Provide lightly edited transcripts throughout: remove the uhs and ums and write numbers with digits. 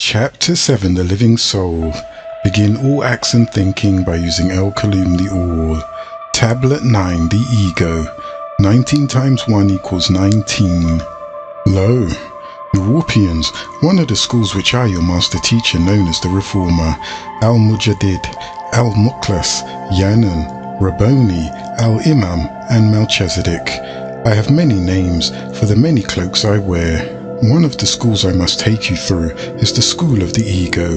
Chapter 7, The Living Soul. Begin all acts and thinking by using El Kalim the All. Tablet 9, The Ego. 19 times 1 equals 19. Lo, NWPUans, one of the schools which I, your master teacher, known as the Reformer, Al-Mujaddid, Al-Mukhlas, Yanan, Rabboni, Al-Imam, and Melchizedek. I have many names for the many cloaks I wear. One of the schools I must take you through is the school of the ego.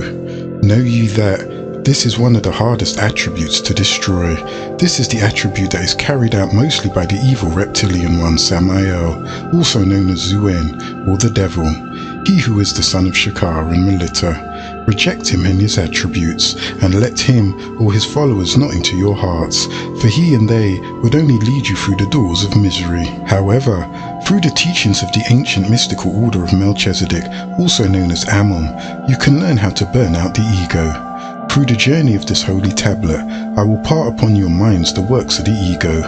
Know ye that this is one of the hardest attributes to destroy. This is the attribute that is carried out mostly by the evil reptilian one Samael, also known as Zuen, or the devil, he who is the son of Shakar and Melita. Reject him and his attributes, and let him or his followers not into your hearts, for he and they would only lead you through the doors of misery. However, through the teachings of the ancient mystical order of Melchizedek, also known as Ammon, you can learn how to burn out the ego. Through the journey of this holy tablet, I will part upon your minds the works of the ego.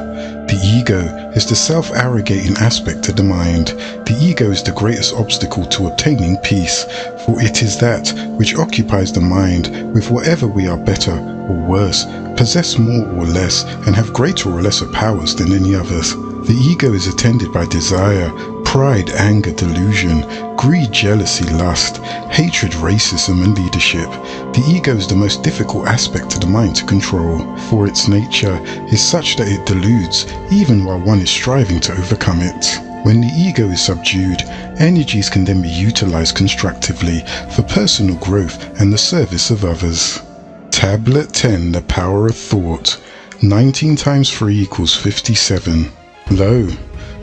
The ego is the self-arrogating aspect of the mind. The ego is the greatest obstacle to obtaining peace, for it is that which occupies the mind with whatever we are better or worse, possess more or less, and have greater or lesser powers than any others. The ego is attended by desire, pride, anger, delusion, greed, jealousy, lust, hatred, racism, and leadership. The ego is the most difficult aspect of the mind to control, for its nature is such that it deludes even while one is striving to overcome it. When the ego is subdued, energies can then be utilized constructively for personal growth and the service of others. Tablet 10, The Power of Thought. 19 times 3 equals 57. Lo,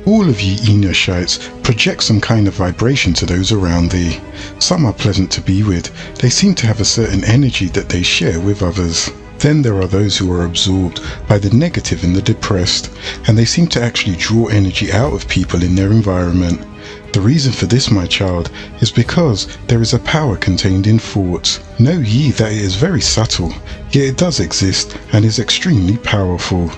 all of ye Enoshites project some kind of vibration to those around thee. Some are pleasant to be with. They seem to have a certain energy that they share with others. Then there are those who are absorbed by the negative and the depressed, and they seem to actually draw energy out of people in their environment. The reason for this, my child, is because there is a power contained in thought. Know ye that it is very subtle, yet it does exist and is extremely powerful.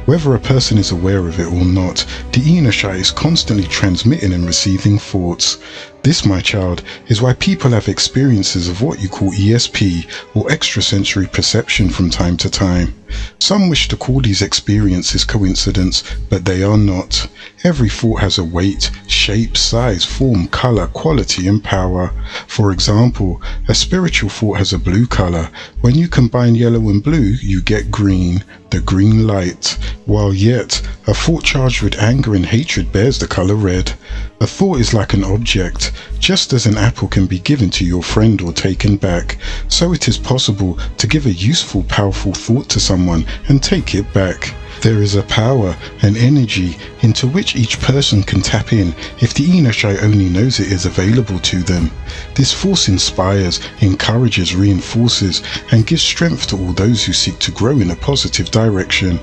Whether a person is aware of it or not, the Enoshite is constantly transmitting and receiving thoughts. This, my child, is why people have experiences of what you call ESP, or extrasensory perception, from time to time. Some wish to call these experiences coincidence, but they are not. Every thought has a weight, shape, size, form, color, quality, and power. For example, a spiritual thought has a blue color. When you combine yellow and blue, you get green, the green light, while yet a thought charged with anger and hatred bears the color red. A thought is like an object. Just as an apple can be given to your friend or taken back, so it is possible to give a useful, powerful thought to someone and take it back. There is a power, an energy, into which each person can tap in if the Enoshite only knows it is available to them. This force inspires, encourages, reinforces, and gives strength to all those who seek to grow in a positive direction.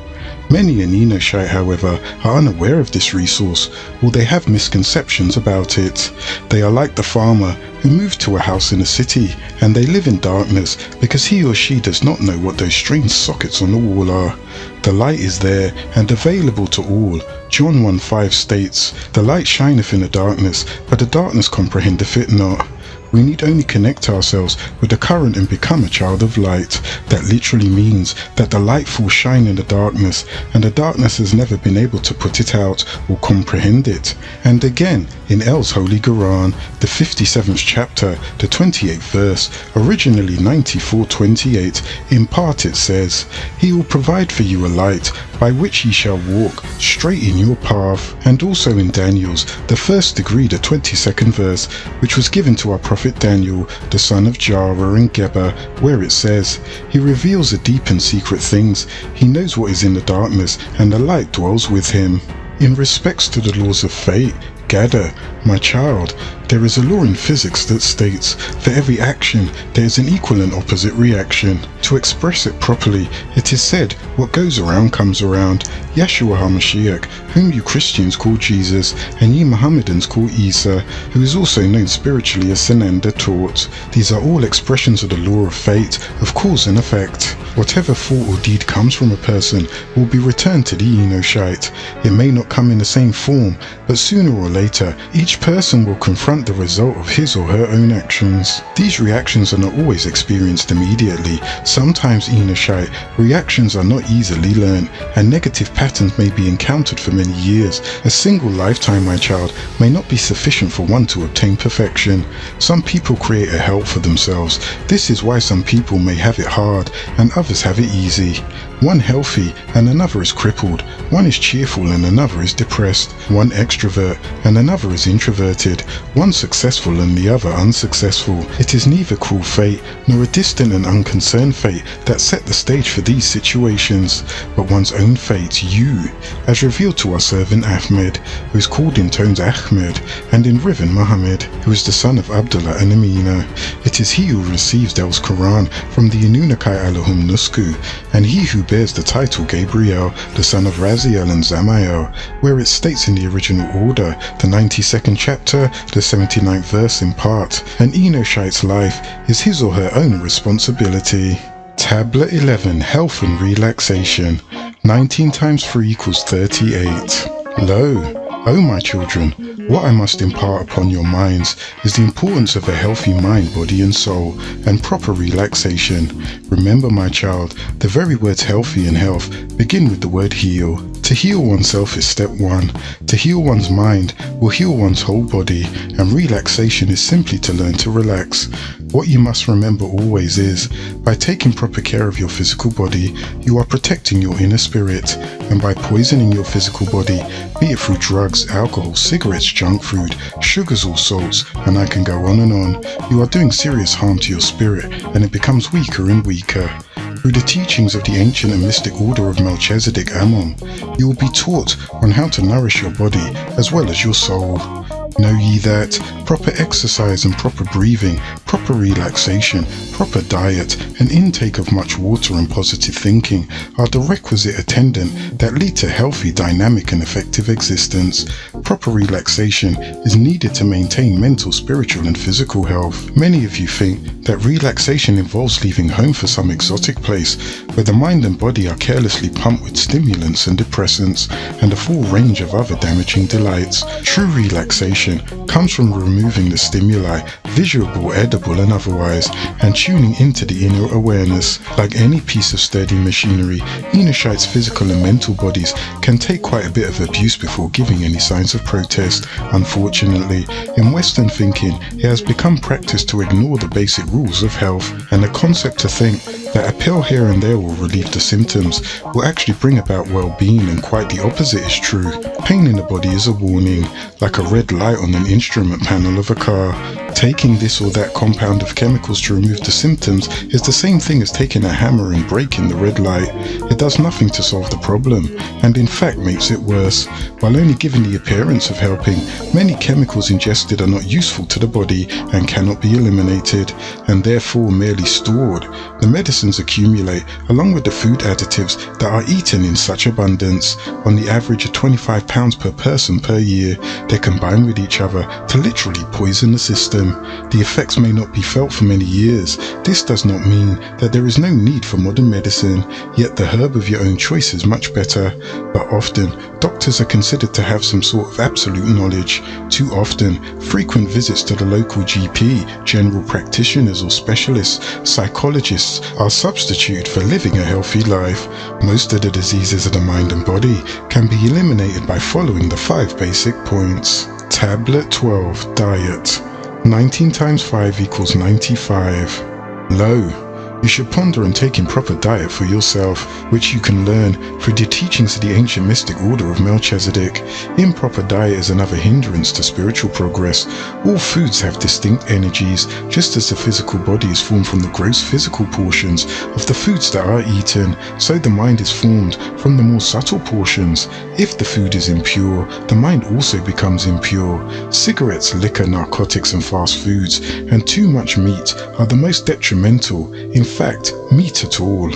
Many an Enoshite, however, are unaware of this resource, or they have misconceptions about it. They are like the farmer who moved to a house in a city, and they live in darkness because he or she does not know what those strange sockets on the wall are. The light is there and available to all. John 1:5 states, "The light shineth in the darkness, but the darkness comprehendeth it not." We need only connect ourselves with the current and become a child of light. That literally means that the light will shine in the darkness, and the darkness has never been able to put it out or comprehend it. And again, in El's Holy Quran, the 57th chapter, the 28th verse, originally 94:28, in part it says, "He will provide for you a light by which ye shall walk straight in your path." And also in Daniel's, the first degree, the 22nd verse, which was given to our Prophet Daniel, the son of Jara and Geba, where it says, "He reveals the deep and secret things. He knows what is in the darkness, and the light dwells with him." In respects to the laws of fate, Gather, my child, there is a law in physics that states, for every action there is an equal and opposite reaction. To express it properly, it is said, what goes around comes around. Yeshua HaMashiach, whom you Christians call Jesus, and ye Mohammedans call Isa, who is also known spiritually as Sananda, taught. These are all expressions of the law of fate, of cause and effect. Whatever thought or deed comes from a person will be returned to the Enoshite. It may not come in the same form, but sooner or later, each person will confront the result of his or her own actions. These reactions are not always experienced immediately. Sometimes Enoshite reactions are not easily learned, and negative patterns may be encountered for many years. A single lifetime, my child, may not be sufficient for one to obtain perfection. Some people create a hell for themselves. This is why some people may have it hard and others have it easy. One healthy and another is crippled. One is cheerful and another is depressed. One extrovert and another is introverted. One successful and the other unsuccessful. It is neither cruel fate nor a distant and unconcerned fate that set the stage for these situations, but one's own fate, you, as revealed to our servant Ahmed, who is called in tones Ahmed, and in rhythm Muhammad, who is the son of Abdullah and Amina. It is he who receives the Quran from the Anunnaki Allahum Nusku, and he who bears the title Gabriel, the son of Raziel and Zamael, where it states in the original order, the 92nd chapter, the 79th verse in part, an Enoshite's life is his or her own responsibility. Tablet 11, Health and Relaxation. 19 times 3 equals 38. Lo, O my children, what I must impart upon your minds is the importance of a healthy mind, body and soul, and proper relaxation. Remember, my child, the very words healthy and health begin with the word heal. To heal oneself is step one. To heal one's mind will heal one's whole body, and relaxation is simply to learn to relax. What you must remember always is, by taking proper care of your physical body, you are protecting your inner spirit, and by poisoning your physical body, be it through drugs, alcohol, cigarettes, junk food, sugars or salts, and I can go on and on, you are doing serious harm to your spirit, and it becomes weaker and weaker. Through the teachings of the ancient and mystic order of Melchizedek Ammon, you will be taught on how to nourish your body as well as your soul. Know ye that proper exercise and proper breathing, proper relaxation, proper diet, and intake of much water and positive thinking are the requisite attendant that lead to healthy, dynamic, and effective existence. Proper relaxation is needed to maintain mental, spiritual, and physical health. Many of you think that relaxation involves leaving home for some exotic place where the mind and body are carelessly pumped with stimulants and depressants and a full range of other damaging delights. True relaxation comes from removing the stimuli, visual, edible, and otherwise, and tuning into the inner awareness. Like any piece of sturdy machinery, Enoshite's physical and mental bodies can take quite a bit of abuse before giving any signs of protest. Unfortunately, in Western thinking, it has become practice to ignore the basic rules of health, and the concept to think that a pill here and there will relieve the symptoms will actually bring about well-being, and quite the opposite is true. Pain in the body is a warning, like a red light on an instrument panel of a car. Taking this or that compound of chemicals to remove the symptoms is the same thing as taking a hammer and breaking the red light. It does nothing to solve the problem, and in fact makes it worse. While only giving the appearance of helping, many chemicals ingested are not useful to the body and cannot be eliminated, and therefore merely stored. The medicines accumulate along with the food additives that are eaten in such abundance, on the average of 25 pounds per person per year. They combine with each other to literally poison the system. The effects may not be felt for many years. This does not mean that there is no need for modern medicine, yet the herb of your own choice is much better. But often, doctors are considered to have some sort of absolute knowledge. Too often, frequent visits to the local GP, general practitioners or specialists, psychologists are substituted for living a healthy life. Most of the diseases of the mind and body can be eliminated by following the 5 basic points. Tablet 12, Diet. 19 times 5 equals 95. Lo, you should ponder on taking proper diet for yourself, which you can learn through the teachings of the ancient mystic order of Melchizedek. Improper diet is another hindrance to spiritual progress. All foods have distinct energies, just as the physical body is formed from the gross physical portions of the foods that are eaten, so the mind is formed from the more subtle portions. If the food is impure, the mind also becomes impure. Cigarettes, liquor, narcotics, and fast foods, and too much meat are the most detrimental. In fact, meat at all.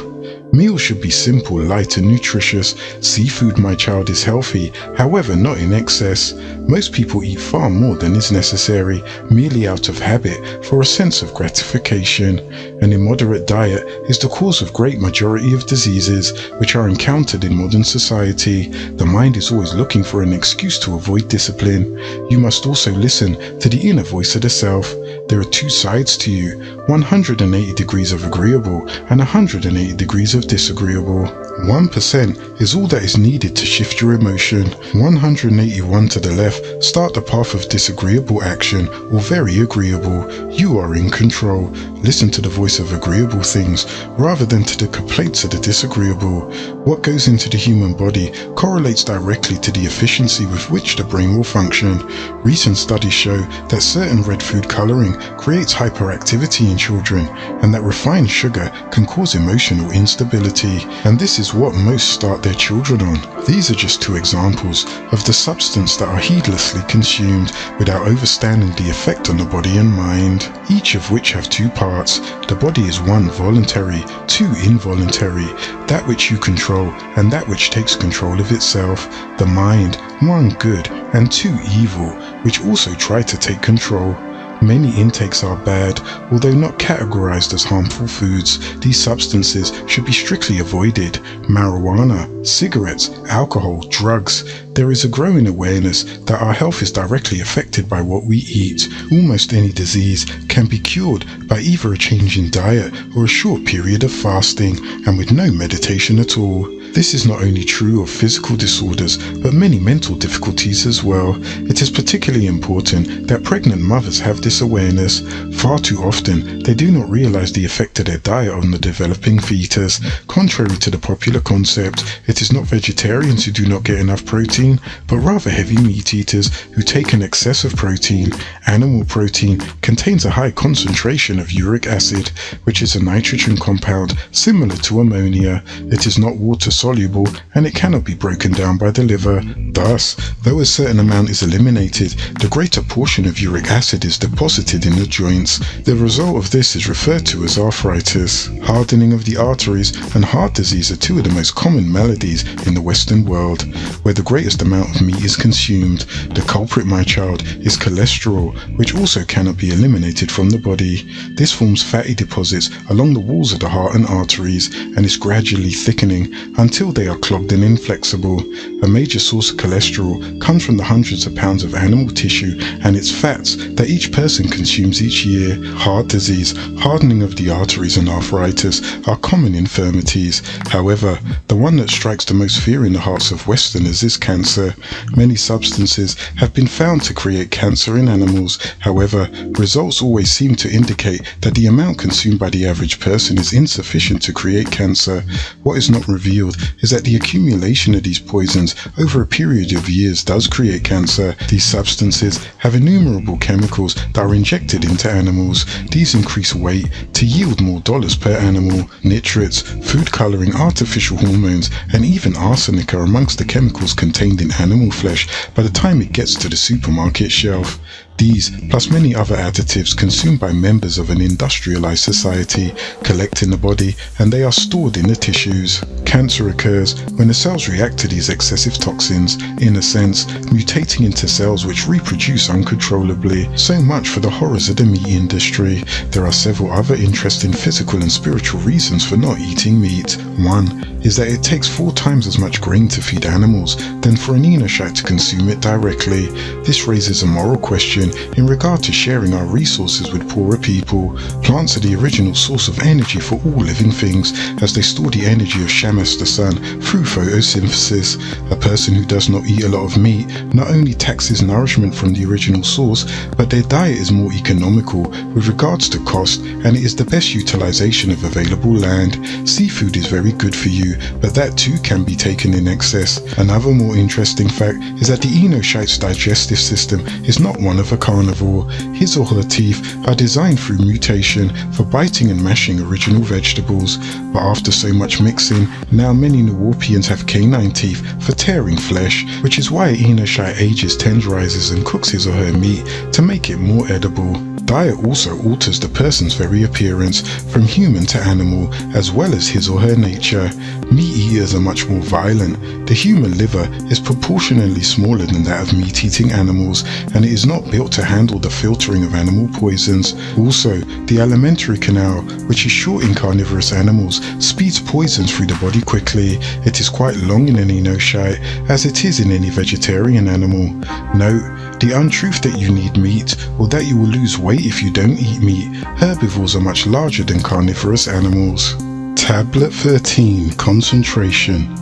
Meals should be simple, light and nutritious. Seafood, my child, is healthy, however not in excess. Most people eat far more than is necessary, merely out of habit, for a sense of gratification. An immoderate diet is the cause of great majority of diseases which are encountered in modern society. The mind is always looking for an excuse to avoid discipline. You must also listen to the inner voice of the self. There are two sides to you, 180 degrees of agreeable and 180 degrees of disagreeable. 1% is all that is needed to shift your emotion. 181 to the left, start the path of disagreeable action or very agreeable. You are in control. Listen to the voice of agreeable things rather than to the complaints of the disagreeable. What goes into the human body correlates directly to the efficiency with which the brain will function. Recent studies show that certain red food coloring creates hyperactivity in children, and that refined sugar can cause emotional instability, and this is what most start their children on. These are just two examples of the substance that are heedlessly consumed without understanding the effect on the body and mind, each of which have two parts. The body is one voluntary, two involuntary, that which you control and that which takes control of itself. The mind, one good and two evil, which also try to take control. Many intakes are bad, although not categorized as harmful foods. These substances should be strictly avoided. Marijuana, cigarettes, alcohol, drugs. There is a growing awareness that our health is directly affected by what we eat. Almost any disease can be cured by either a change in diet or a short period of fasting, and with no meditation at all. This is not only true of physical disorders, but many mental difficulties as well. It is particularly important that pregnant mothers have this awareness. Far too often, they do not realize the effect of their diet on the developing fetus. Contrary to the popular concept, it is not vegetarians who do not get enough protein, but rather heavy meat eaters who take an excess of protein. Animal protein contains a high concentration of uric acid, which is a nitrogen compound similar to ammonia. It is not water soluble and it cannot be broken down by the liver. Thus, though a certain amount is eliminated, the greater portion of uric acid is deposited in the joints. The result of this is referred to as arthritis. Hardening of the arteries and heart disease are two of the most common maladies in the Western world, where the greatest amount of meat is consumed. The culprit, my child, is cholesterol, which also cannot be eliminated from the body. This forms fatty deposits along the walls of the heart and arteries and is gradually thickening until they are clogged and inflexible. A major source of cholesterol comes from the hundreds of pounds of animal tissue and its fats that each person consumes each year. Heart disease, hardening of the arteries and arthritis are common infirmities. However, the one that strikes the most fear in the hearts of Westerners is cancer. Many substances have been found to create cancer in animals. However, results always seem to indicate that the amount consumed by the average person is insufficient to create cancer. What is not revealed is that the accumulation of these poisons over a period of years does create cancer. These substances have innumerable chemicals that are injected into animals. These increase weight to yield more dollars per animal. Nitrates, food coloring, artificial hormones, and even arsenic are amongst the chemicals contained in animal flesh by the time it gets to the supermarket shelf. These, plus many other additives consumed by members of an industrialized society, collect in the body and they are stored in the tissues. Cancer occurs when the cells react to these excessive toxins, in a sense, mutating into cells which reproduce uncontrollably. So much for the horrors of the meat industry. There are several other interesting physical and spiritual reasons for not eating meat. One is that it takes 4 times as much grain to feed animals than for an Enoshite to consume it directly. This raises a moral question in regard to sharing our resources with poorer people. Plants are the original source of energy for all living things, as they store the energy of Shamash the sun through photosynthesis. A person who does not eat a lot of meat not only taxes nourishment from the original source, but their diet is more economical with regards to cost, and it is the best utilization of available land. Seafood is very good for you, but that too can be taken in excess. Another more interesting fact is that the Enoshite's digestive system is not one of a carnivore. His or her teeth are designed through mutation for biting and mashing original vegetables, but after so much mixing, now many NWPUians have canine teeth for tearing flesh, which is why Enoshite ages, tenderizes and cooks his or her meat to make it more edible. Diet also alters the person's very appearance, from human to animal, as well as his or her nature. Meat eaters are much more violent. The human liver is proportionally smaller than that of meat-eating animals, and it is not built to handle the filtering of animal poisons. Also, the alimentary canal, which is short in carnivorous animals, speeds poisons through the body quickly. It is quite long in an enoshite, as it is in any vegetarian animal. Note, the untruth that you need meat, or that you will lose weight if you don't eat meat. Herbivores are much larger than carnivorous animals. Tablet 13, Concentration.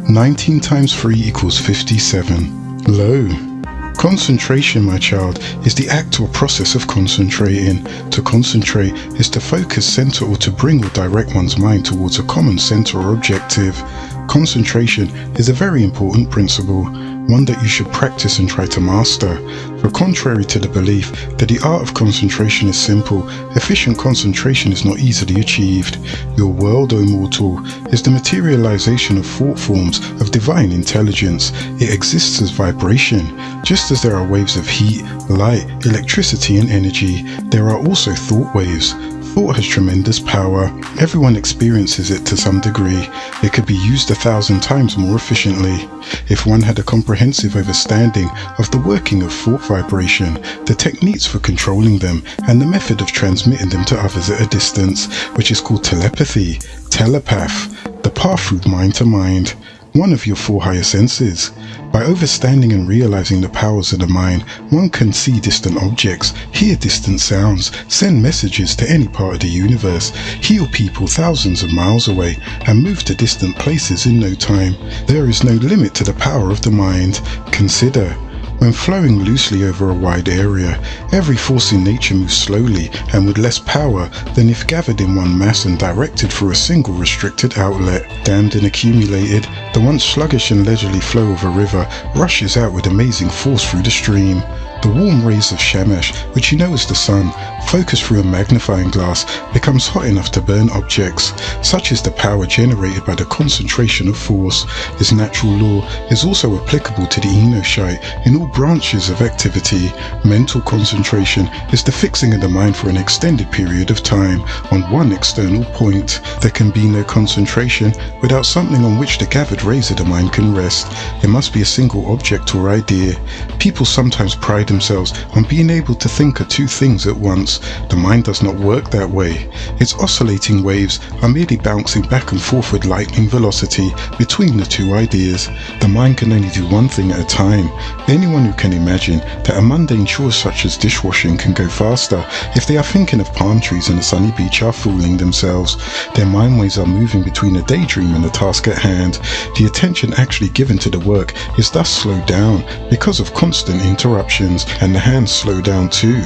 19 times 3 equals 57. Low. Concentration, my child, is the act or process of concentrating. To concentrate is to focus, center, or to bring or direct one's mind towards a common center or objective. Concentration is a very important principle, one that you should practice and try to master. For contrary to the belief that the art of concentration is simple, efficient concentration is not easily achieved. Your world, O mortal, is the materialization of thought forms of divine intelligence. It exists as vibration. Just as there are waves of heat, light, electricity, and energy, there are also thought waves. Thought has tremendous power. Everyone experiences it to some degree. It could be used 1,000 times more efficiently. If one had a comprehensive understanding of the working of thought vibration, the techniques for controlling them, and the method of transmitting them to others at a distance, which is called telepathy, telepath, the path through mind to mind, one of your 4 higher senses. By understanding and realizing the powers of the mind, one can see distant objects, hear distant sounds, send messages to any part of the universe, heal people thousands of miles away, and move to distant places in no time. There is no limit to the power of the mind. Consider, when flowing loosely over a wide area, every force in nature moves slowly and with less power than if gathered in one mass and directed through a single restricted outlet. Dammed and accumulated, the once sluggish and leisurely flow of a river rushes out with amazing force through the stream. The warm rays of Shamash, which you know as the sun, focused through a magnifying glass, becomes hot enough to burn objects. Such is the power generated by the concentration of force. This natural law is also applicable to the enoshite in all branches of activity. Mental concentration is the fixing of the mind for an extended period of time on one external point. There can be no concentration without something on which the gathered rays of the mind can rest. It must be a single object or idea. People sometimes pride themselves on being able to think of 2 things at once. The mind does not work that way. Its oscillating waves are merely bouncing back and forth with lightning velocity between the 2 ideas. The mind can only do one thing at a time. Anyone who can imagine that a mundane chore such as dishwashing can go faster if they are thinking of palm trees and a sunny beach are fooling themselves. Their mind waves are moving between a daydream and the task at hand. The attention actually given to the work is thus slowed down because of constant interruptions, and the hands slow down too.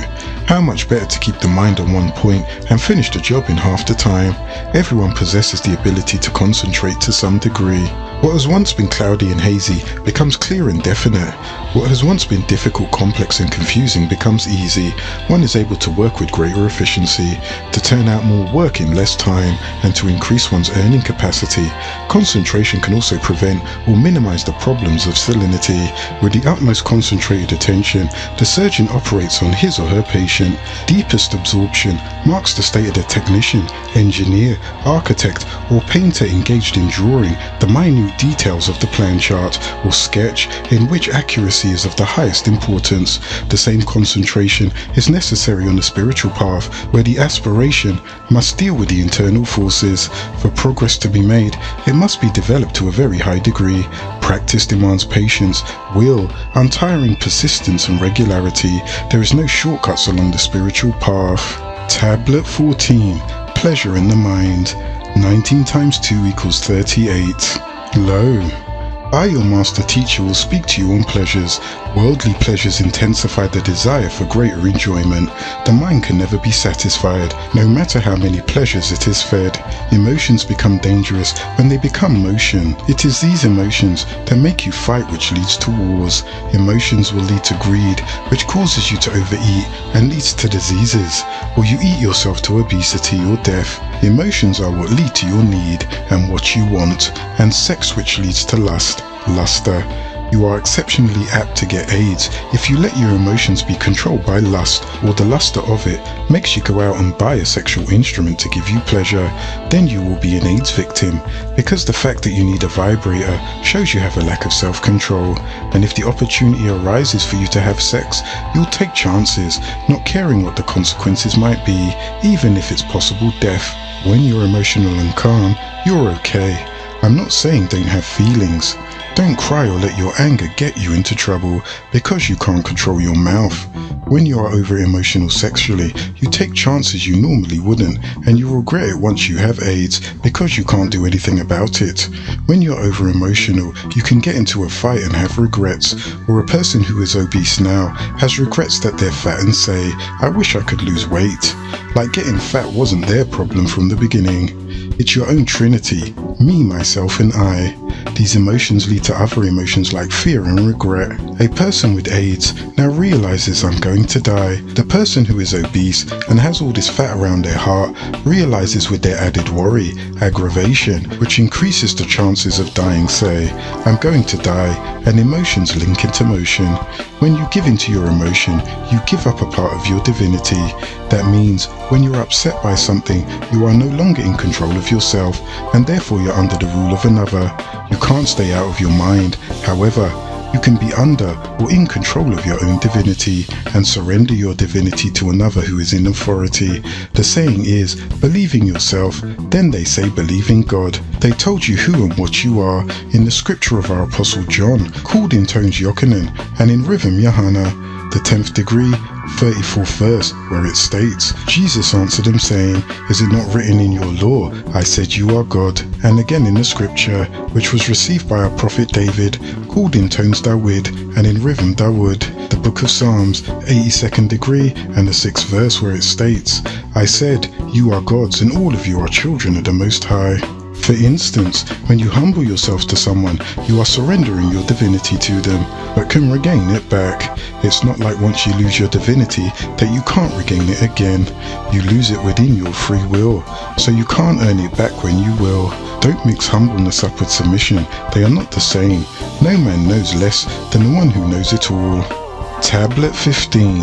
How much better to keep the mind on one point and finish the job in half the time. Everyone possesses the ability to concentrate to some degree. What has once been cloudy and hazy becomes clear and definite. What has once been difficult, complex and confusing becomes easy. One is able to work with greater efficiency, to turn out more work in less time, and to increase one's earning capacity. Concentration can also prevent or minimize the problems of salinity. With the utmost concentrated attention, the surgeon operates on his or her patient. Deepest absorption marks the state of the technician, engineer, architect, or painter engaged in drawing the minute details of the plan chart or sketch, in which accuracy is of the highest importance. The same concentration is necessary on the spiritual path, where the aspiration must deal with the internal forces. For progress to be made, it must be developed to a very high degree. Practice demands patience, will, untiring persistence and regularity. There is no shortcuts along the spiritual path. Tablet 14, Pleasure in the Mind. 19 times 2 equals 38. Lo, I, your master teacher, will speak to you on pleasures. Worldly pleasures intensify the desire for greater enjoyment. The mind can never be satisfied, no matter how many pleasures it is fed. Emotions become dangerous when they become motion. It is these emotions that make you fight, which leads to wars. Emotions will lead to greed, which causes you to overeat and leads to diseases, or you eat yourself to obesity or death. Emotions are what lead to your need and what you want, and sex which leads to lust, luster. You are exceptionally apt to get AIDS if you let your emotions be controlled by lust, or the luster of it makes you go out and buy a sexual instrument to give you pleasure. Then you will be an AIDS victim, because the fact that you need a vibrator shows you have a lack of self-control. And if the opportunity arises for you to have sex, you'll take chances, not caring what the consequences might be, even if it's possible death. When you're emotional and calm, you're okay. I'm not saying don't have feelings. Don't cry or let your anger get you into trouble because you can't control your mouth. When you are over emotional sexually, you take chances you normally wouldn't, and you regret it once you have AIDS because you can't do anything about it. When you're over emotional, you can get into a fight and have regrets, or a person who is obese now has regrets that they're fat and say, I wish I could lose weight. Like getting fat wasn't their problem from the beginning. It's your own trinity, me, myself and I. These emotions lead to other emotions like fear and regret. A person with AIDS now realizes I'm going to die. The person who is obese and has all this fat around their heart realizes with their added worry, aggravation, which increases the chances of dying, say, I'm going to die, and emotions link into motion. When you give into your emotion, you give up a part of your divinity. That means when you're upset by something, you are no longer in control of yourself, and therefore you're under the rule of another. You can't stay out of your mind. However, you can be under or in control of your own divinity and surrender your divinity to another who is in authority. The saying is, believe in yourself, then they say believe in God. They told you who and what you are in the scripture of our Apostle John, called in tones Yochanan and in rhythm Johanna, the 10th degree, 34th verse, where it states, Jesus answered them saying, is it not written in your law, I said you are God? And again in the scripture, which was received by our prophet David, called in tones Dawid and in rhythm Dawood, the book of Psalms, 82nd degree and the 6th verse, where it states, I said, you are gods and all of you are children of the Most High. For instance, when you humble yourself to someone, you are surrendering your divinity to them, but can regain it back. It's not like once you lose your divinity that you can't regain it again. You lose it within your free will, so you can't earn it back when you will. Don't mix humbleness up with submission. They are not the same. No man knows less than the one who knows it all. Tablet 15.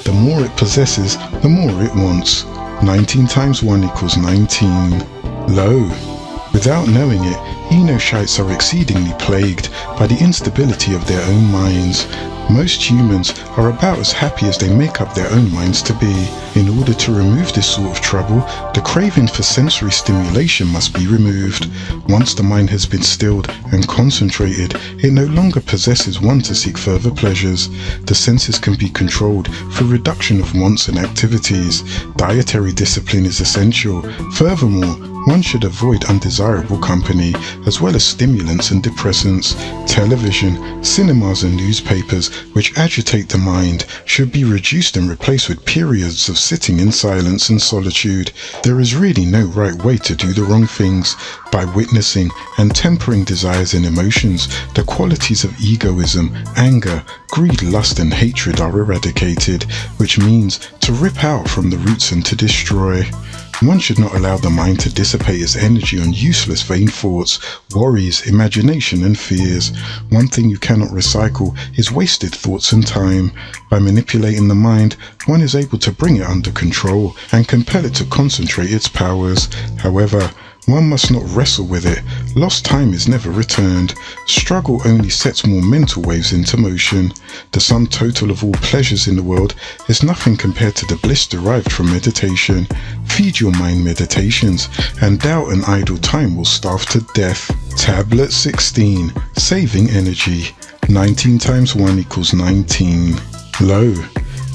The more it possesses, the more it wants. 19 times 1 equals 19. Lo. Without knowing it, Enoshites are exceedingly plagued by the instability of their own minds. Most humans are about as happy as they make up their own minds to be. In order to remove this sort of trouble, the craving for sensory stimulation must be removed. Once the mind has been stilled and concentrated, it no longer possesses one to seek further pleasures. The senses can be controlled through reduction of wants and activities. Dietary discipline is essential. Furthermore, one should avoid undesirable company, as well as stimulants and depressants. Television, cinemas and newspapers, which agitate the mind, should be reduced and replaced with periods of sitting in silence and solitude. There is really no right way to do the wrong things. By witnessing and tempering desires and emotions, the qualities of egoism, anger, greed, lust and hatred are eradicated, which means to rip out from the roots and to destroy. One should not allow the mind to dissipate its energy on useless vain thoughts, worries, imagination and fears. One thing you cannot recycle is wasted thoughts and time. By manipulating the mind, one is able to bring it under control and compel it to concentrate its powers. However, one must not wrestle with it. Lost time is never returned. Struggle only sets more mental waves into motion. The sum total of all pleasures in the world is nothing compared to the bliss derived from meditation. Feed your mind meditations, and doubt and idle time will starve to death. Tablet 16. Saving energy. 19 times 1 equals 19. Lo.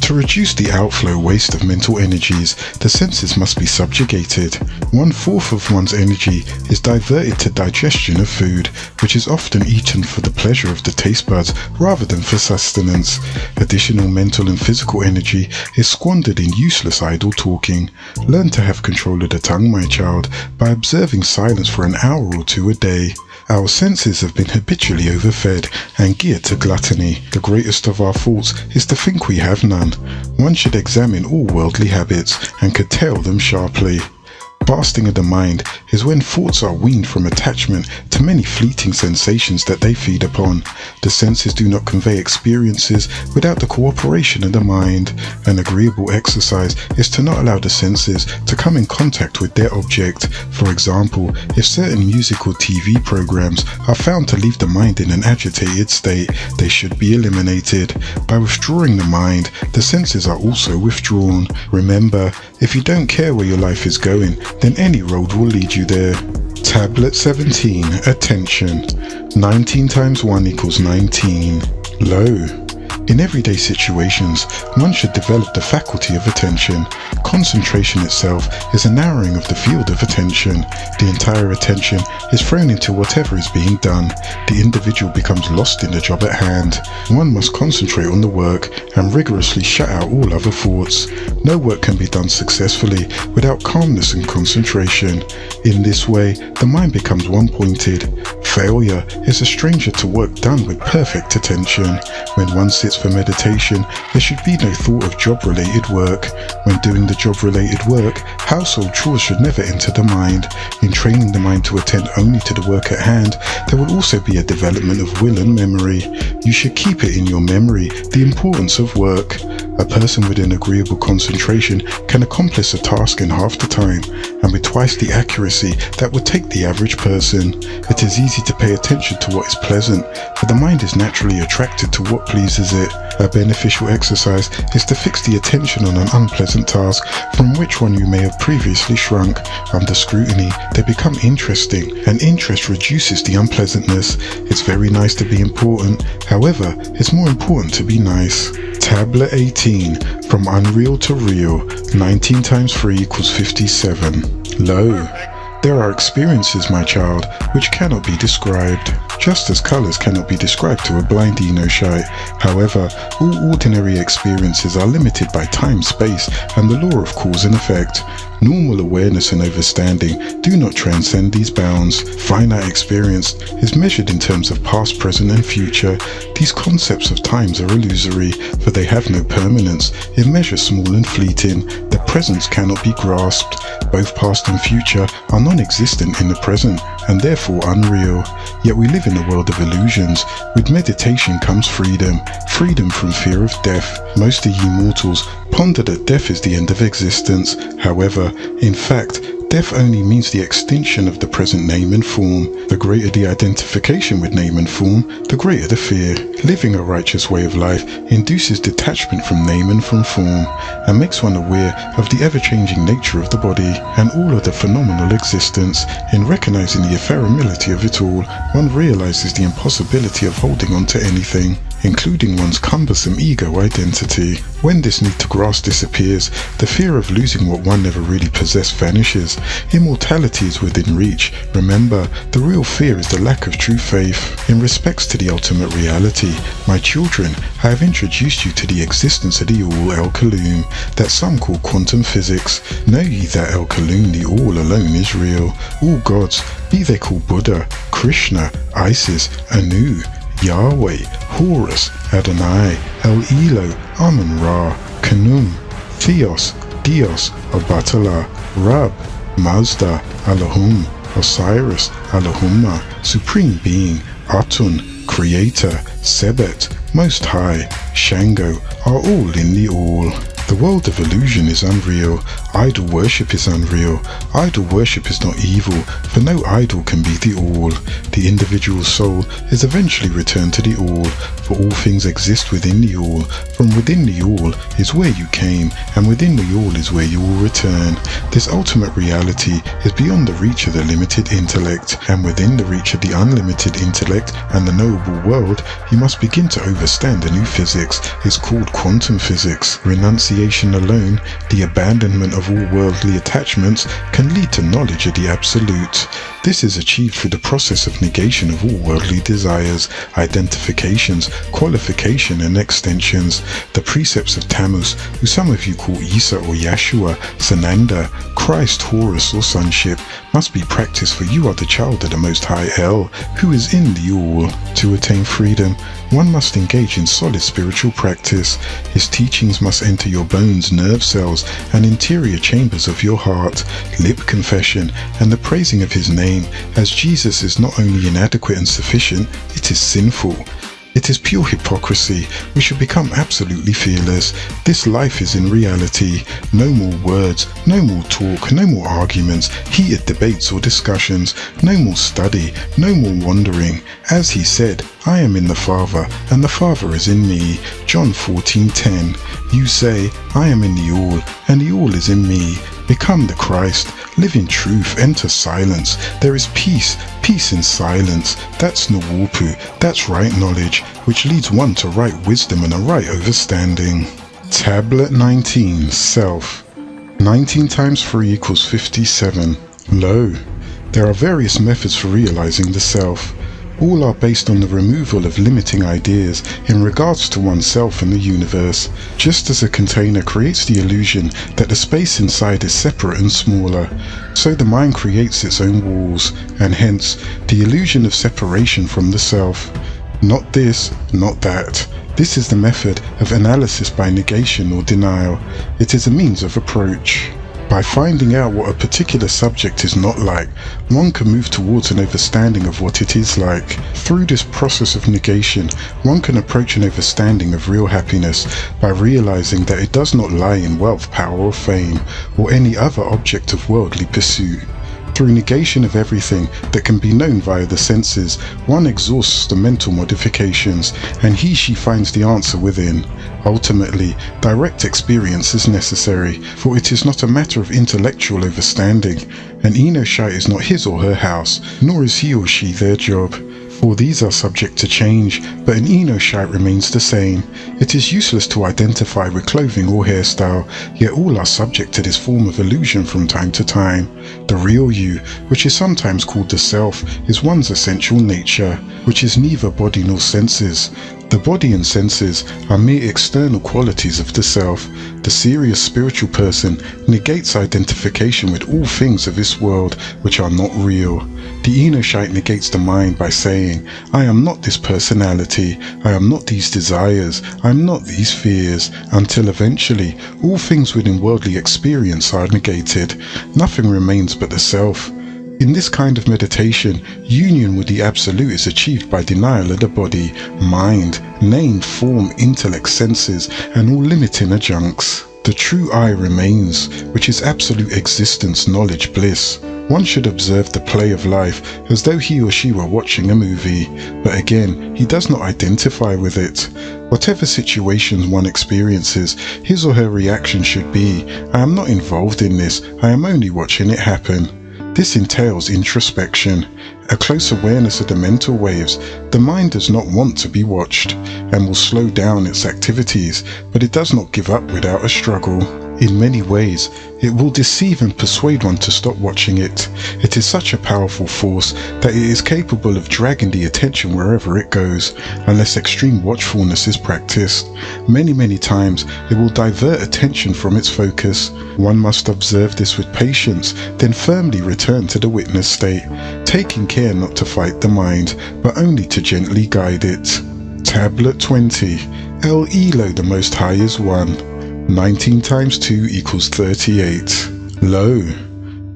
To reduce the outflow waste of mental energies, the senses must be subjugated. 1/4 of one's energy is diverted to digestion of food, which is often eaten for the pleasure of the taste buds rather than for sustenance. Additional mental and physical energy is squandered in useless idle talking. Learn to have control of the tongue, my child, by observing silence for an hour or two a day. Our senses have been habitually overfed and geared to gluttony. The greatest of our faults is to think we have none. One should examine all worldly habits and curtail them sharply. Fasting of the mind is when thoughts are weaned from attachment to many fleeting sensations that they feed upon. The senses do not convey experiences without the cooperation of the mind. An agreeable exercise is to not allow the senses to come in contact with their object. For example, if certain music or TV programs are found to leave the mind in an agitated state, they should be eliminated. By withdrawing the mind, the senses are also withdrawn. Remember, if you don't care where your life is going, then any road will lead you there. Tablet 17. Attention. 19 times 1 equals 19. Low. In everyday situations, one should develop the faculty of attention. Concentration itself is a narrowing of the field of attention. The entire attention is thrown into whatever is being done. The individual becomes lost in the job at hand. One must concentrate on the work and rigorously shut out all other thoughts. No work can be done successfully without calmness and concentration. In this way, the mind becomes one-pointed. Failure is a stranger to work done with perfect attention. When one sits for meditation, there should be no thought of job-related work. When doing the job-related work, household chores should never enter the mind. In training the mind to attend only to the work at hand, there will also be a development of will and memory. You should keep it in your memory the importance of work. A person with an agreeable concentration can accomplish a task in half the time and with twice the accuracy that would take the average person. It is easy to pay attention to what is pleasant, for the mind is naturally attracted to what pleases it. A beneficial exercise is to fix the attention on an unpleasant task from which one you may have previously shrunk. Under scrutiny, they become interesting, and interest reduces the unpleasantness. It's very nice to be important, however, it's more important to be nice. Tablet 18. From unreal to real. 19 times 3 equals 57. Low. There are experiences, my child, which cannot be described, just as colours cannot be described to a blind Enoshite. However, all ordinary experiences are limited by time, space, and the law of cause and effect. Normal awareness and understanding do not transcend these bounds. Finite experience is measured in terms of past, present, and future. These concepts of times are illusory, for they have no permanence. In measure small and fleeting, the presence cannot be grasped. Both past and future are non-existent in the present, and therefore unreal. Yet we live in a world of illusions. With meditation comes freedom, freedom from fear of death. Most of ye mortals ponder that death is the end of existence. However, in fact, death only means the extinction of the present name and form. The greater the identification with name and form, the greater the fear. Living a righteous way of life induces detachment from name and from form, and makes one aware of the ever-changing nature of the body and all of the phenomenal existence. In recognizing the ephemerality of it all, one realizes the impossibility of holding on to anything, including one's cumbersome ego identity. When this need to grasp disappears, the fear of losing what one never really possessed vanishes. Immortality is within reach. Remember, the real fear is the lack of true faith. In respects to the ultimate reality, my children, I have introduced you to the existence of the All El Kaloom, that some call quantum physics. Know ye that El Kaloom, the All alone, is real. All gods, be they called Buddha, Krishna, Isis, Anu, Yahweh, Horus, Adonai, El Elo, Amun-Ra, Khnum, Theos, Dios, Obatala, Rab, Mazda, Allahum, Osiris, Allahumma, Supreme Being, Atun, Creator, Sebet, Most High, Shango, are all in the All. The world of illusion is unreal. Idol worship is unreal. Idol worship is not evil, for no idol can be the All. The individual soul is eventually returned to the All, for all things exist within the All. From within the All is where you came, and within the All is where you will return. This ultimate reality is beyond the reach of the limited intellect, and within the reach of the unlimited intellect and the knowable world, you must begin to understand a new physics. It's called quantum physics. Renunciation alone, the abandonment of all worldly attachments, can lead to knowledge of the Absolute. This is achieved through the process of negation of all worldly desires, identifications, qualification and extensions. The precepts of Tammuz, who some of you call Isa or Yeshua, Sananda, Christ, Horus or sonship, must be practiced, for you are the child of the Most High El, who is in the All. To attain freedom, one must engage in solid spiritual practice. His teachings must enter your bones, nerve cells, and interior chambers of your heart. Lip confession and the praising of his name as Jesus is not only inadequate and sufficient, it is sinful. It is pure hypocrisy. We should become absolutely fearless. This life is in reality. No more words, no more talk, no more arguments, heated debates or discussions, no more study, no more wandering. As he said, I am in the Father, and the Father is in me. John 14:10. You say, I am in the All, and the All is in me. Become the Christ. Live in truth. Enter silence. There is peace. Peace in silence. That's NWPU. That's right knowledge, which leads one to right wisdom and a right understanding. Tablet 19. Self. 19 times 3 equals 57. Lo. There are various methods for realizing the self. All are based on the removal of limiting ideas in regards to oneself and the universe, just as a container creates the illusion that the space inside is separate and smaller, so the mind creates its own walls, and hence the illusion of separation from the self. Not this, not that. This is the method of analysis by negation or denial. It is a means of approach. By finding out what a particular subject is not like, one can move towards an understanding of what it is like. Through this process of negation, one can approach an understanding of real happiness by realizing that it does not lie in wealth, power, or fame, or any other object of worldly pursuit. Through negation of everything that can be known via the senses, one exhausts the mental modifications, and she finds the answer within. Ultimately, direct experience is necessary, for it is not a matter of intellectual understanding. An Enoshite is not his or her house, nor is he or she their job. For these are subject to change, but an Enoshite remains the same. It is useless to identify with clothing or hairstyle, yet all are subject to this form of illusion from time to time. The real you, which is sometimes called the self, is one's essential nature, which is neither body nor senses. The body and senses are mere external qualities of the self. The serious spiritual person negates identification with all things of this world which are not real. The Enoshite negates the mind by saying, I am not this personality, I am not these desires, I am not these fears, until eventually all things within worldly experience are negated. Nothing remains but the self. In this kind of meditation, union with the Absolute is achieved by denial of the body, mind, name, form, intellect, senses, and all limiting adjuncts. The true I remains, which is absolute existence, knowledge, bliss. One should observe the play of life as though he or she were watching a movie, but again, he does not identify with it. Whatever situations one experiences, his or her reaction should be, I am not involved in this, I am only watching it happen. This entails introspection, a close awareness of the mental waves. The mind does not want to be watched, and will slow down its activities, but it does not give up without a struggle. In many ways, it will deceive and persuade one to stop watching it. It is such a powerful force that it is capable of dragging the attention wherever it goes, unless extreme watchfulness is practiced. Many times, it will divert attention from its focus. One must observe this with patience, then firmly return to the witness state, taking care not to fight the mind, but only to gently guide it. Tablet 20. El Elo the Most High is one. 19 times 2 equals 38. Lo,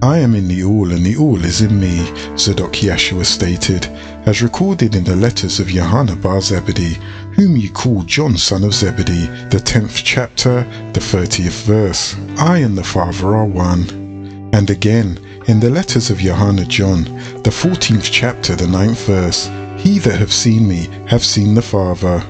I am in the All and the All is in me, Zadok Yeshua stated, as recorded in the letters of Yohanan bar Zebedee, whom ye call John son of Zebedee, the 10th chapter, the 30th verse. I and the Father are one. And again, in the letters of Yohanan John, the 14th chapter, the 9th verse, he that have seen me have seen the Father.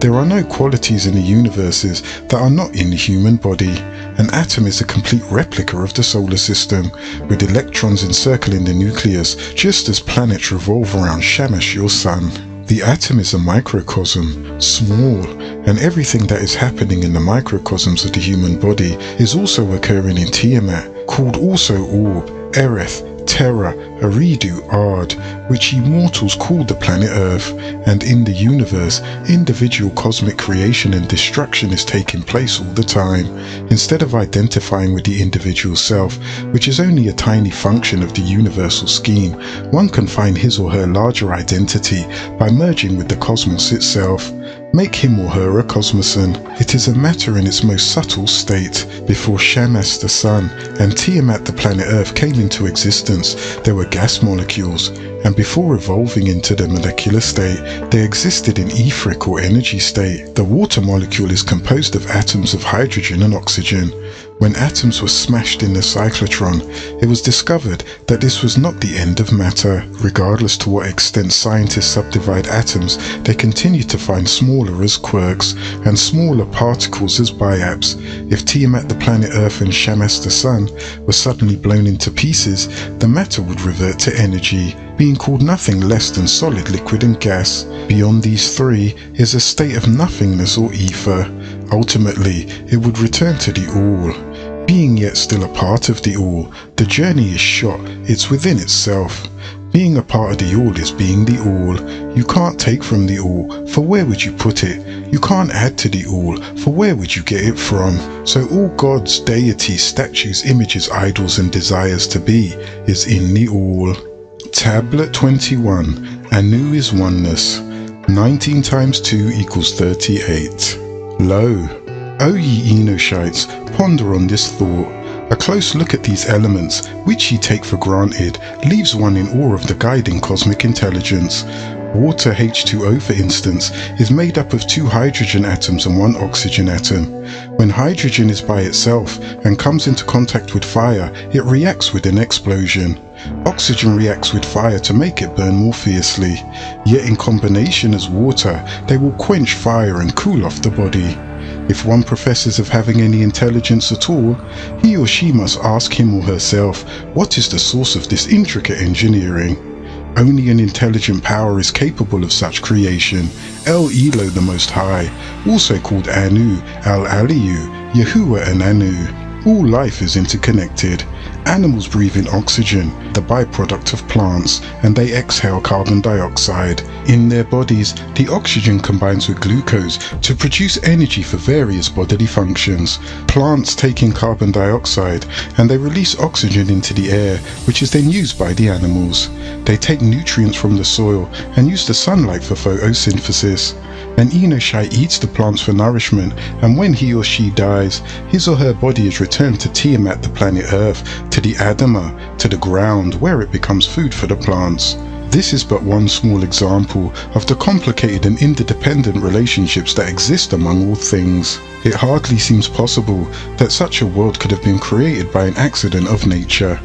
There are no qualities in the universes that are not in the human body. An atom is a complete replica of the solar system, with electrons encircling the nucleus, just as planets revolve around Shamash, your sun. The atom is a microcosm, small, and everything that is happening in the microcosms of the human body is also occurring in Tiamat, called also Orb, Ereth, Terra, Aridu, Ard, which ye mortals call the planet Earth, and in the universe, individual cosmic creation and destruction is taking place all the time. Instead of identifying with the individual self, which is only a tiny function of the universal scheme, one can find his or her larger identity by merging with the cosmos itself. Make him or her a cosmoson. It is a matter in its most subtle state. Before Shamash the sun and Tiamat the planet Earth came into existence, there were gas molecules, and before evolving into the molecular state, they existed in etheric or energy state. The water molecule is composed of atoms of hydrogen and oxygen. When atoms were smashed in the cyclotron, it was discovered that this was not the end of matter. Regardless to what extent scientists subdivide atoms, they continue to find smaller as quarks and smaller particles as biaps. If Tiamat the planet Earth and Shamash the sun were suddenly blown into pieces, the matter would revert to energy, being called nothing less than solid, liquid and gas. Beyond these three is a state of nothingness or ether. Ultimately, it would return to the all. Being yet still a part of the all, the journey is short, it's within itself. Being a part of the all is being the all. You can't take from the all, for where would you put it? You can't add to the all, for where would you get it from? So all gods, deities, statues, images, idols and desires to be is in the all. Tablet 21. Anu is oneness. 19 times 2 equals 38. Lo, O ye Enoshites, ponder on this thought. A close look at these elements, which ye take for granted, leaves one in awe of the guiding cosmic intelligence. Water, H2O for instance, is made up of 2 hydrogen atoms and 1 oxygen atom. When hydrogen is by itself and comes into contact with fire, it reacts with an explosion. Oxygen reacts with fire to make it burn more fiercely. Yet in combination as water, they will quench fire and cool off the body. If one professes of having any intelligence at all, he or she must ask him or herself, what is the source of this intricate engineering? Only an intelligent power is capable of such creation. El Elo the Most High, also called Anu, Al-Aliyu, Yahuwah and Anu. All life is interconnected. Animals breathe in oxygen, the byproduct of plants, and they exhale carbon dioxide. In their bodies, the oxygen combines with glucose to produce energy for various bodily functions. Plants take in carbon dioxide and they release oxygen into the air, which is then used by the animals. They take nutrients from the soil and use the sunlight for photosynthesis. An Enoshite eats the plants for nourishment, and when he or she dies, his or her body is returned to Tiamat the planet Earth, to the Adama, to the ground, where it becomes food for the plants. This is but one small example of the complicated and interdependent relationships that exist among all things. It hardly seems possible that such a world could have been created by an accident of nature.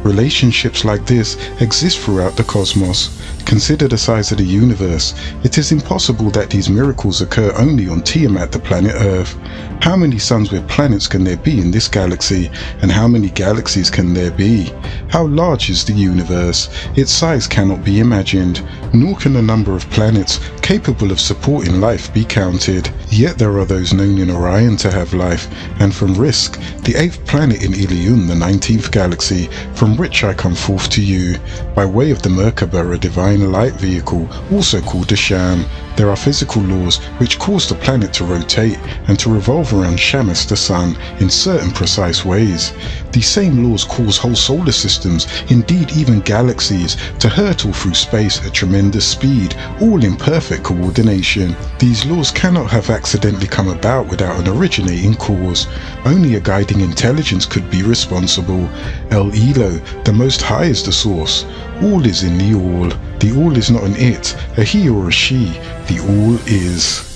Relationships like this exist throughout the cosmos. Consider the size of the universe. It is impossible that these miracles occur only on Tiamat the planet Earth. How many suns with planets can there be in this galaxy, and how many galaxies can there be? How large is the universe? Its size cannot be imagined, nor can the number of planets capable of supporting life be counted. Yet there are those known in Orion to have life, and from Risk, the 8th planet in Ilion, the 19th galaxy, from which I come forth to you, by way of the Merkaba, a divine light vehicle, also called the Sham. There are physical laws which cause the planet to rotate and to revolve around Shamash the sun in certain precise ways. These same laws cause whole solar systems, indeed even galaxies, to hurtle through space at tremendous speed, all in perfect coordination. These laws cannot have accidentally come about without an originating cause. Only a guiding intelligence could be responsible. El Elo, the Most High, is the source. All is in the all. The all is not an it, a he or a she. The all is.